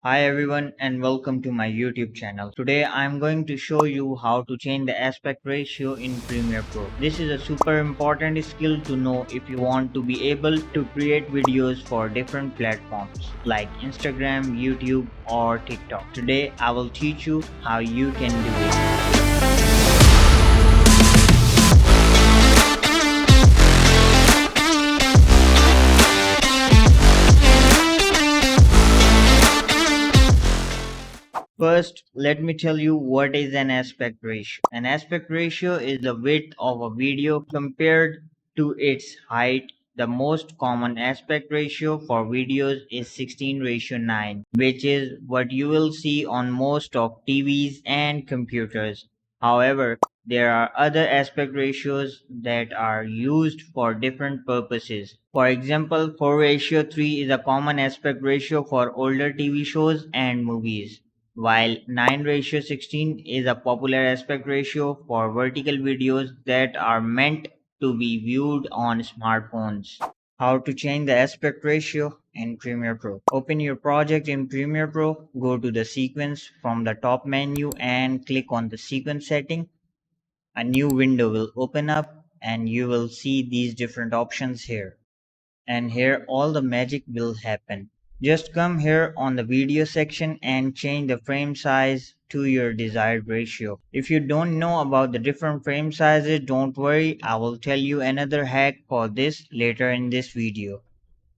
Hi everyone and welcome to my YouTube channel. Today I'm going to show you how to change the aspect ratio in Premiere Pro. This is a super important skill to know if you want to be able to create videos for different platforms like Instagram, YouTube or TikTok. Today I will teach you how you can do it. First, let me tell you what is an aspect ratio. An aspect ratio is the width of a video compared to its height. The most common aspect ratio for videos is 16:9, which is what you will see on most of TVs and computers. However, there are other aspect ratios that are used for different purposes. For example, 4:3 is a common aspect ratio for older TV shows and movies, while 9:16 is a popular aspect ratio for vertical videos that are meant to be viewed on smartphones. How to change the aspect ratio in Premiere Pro. Open your project in Premiere Pro, go to the sequence from the top menu and click on the sequence setting. A new window will open up and you will see these different options here, and here all the magic will happen. Just come here on the video section and change the frame size to your desired ratio. If you don't know about the different frame sizes, don't worry, I will tell you another hack for this later in this video.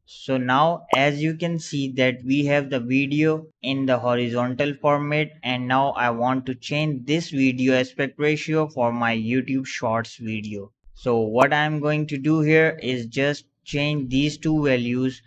So now as you can see that we have the video in the horizontal format, and now I want to change this video aspect ratio for my YouTube shorts video. So what I'm going to do here is just change these two values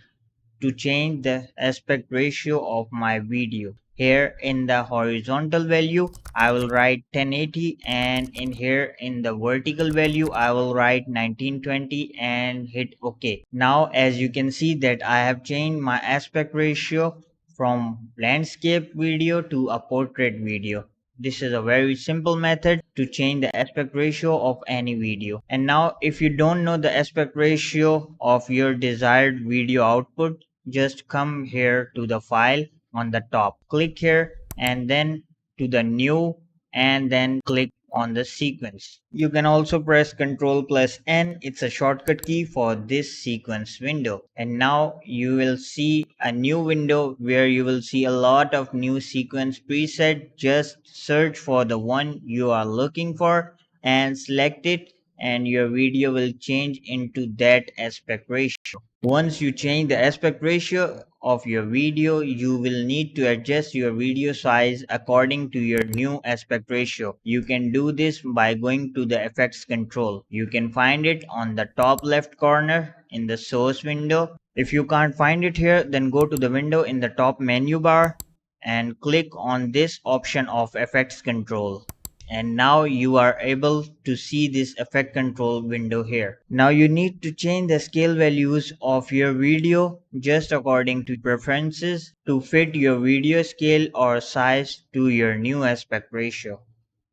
to change the aspect ratio of my video. Here in the horizontal value I will write 1080, and in here in the vertical value I will write 1920 and hit OK. Now as you can see that I have changed my aspect ratio from landscape video to a portrait video. This is a very simple method to change the aspect ratio of any video. And now if you don't know the aspect ratio of your desired video output, just come here to the file on the top, click here and then to the new, and then click on the sequence. You can also press Ctrl plus N, it's a shortcut key for this sequence window. And now you will see a new window where you will see a lot of new sequence preset. Just search for the one you are looking for and select it, and your video will change into that aspect ratio. Once you change the aspect ratio of your video, you will need to adjust your video size according to your new aspect ratio. You can do this by going to the effects control. You can find it on the top left corner in the source window. If you can't find it here, then go to the window in the top menu bar and click on this option of effects control, and now you are able to see this effect control window here. Now you need to change the scale values of your video just according to preferences to fit your video scale or size to your new aspect ratio.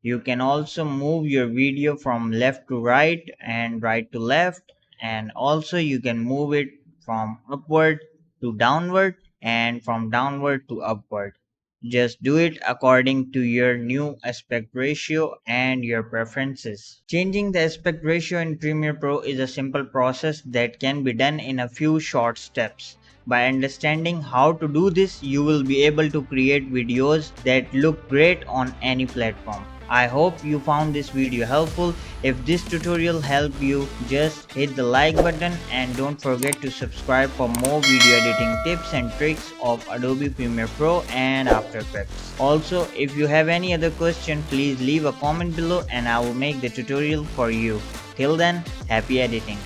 You can also move your video from left to right and right to left, and also you can move it from upward to downward and from downward to upward. Just do it according to your new aspect ratio and your preferences. Changing the aspect ratio in Premiere Pro is a simple process that can be done in a few short steps. By understanding how to do this, you will be able to create videos that look great on any platform. I hope you found this video helpful. If this tutorial helped you, just hit the like button and don't forget to subscribe for more video editing tips and tricks of Adobe Premiere Pro and After Effects. Also, if you have any other question, please leave a comment below and I will make the tutorial for you. Till then, happy editing.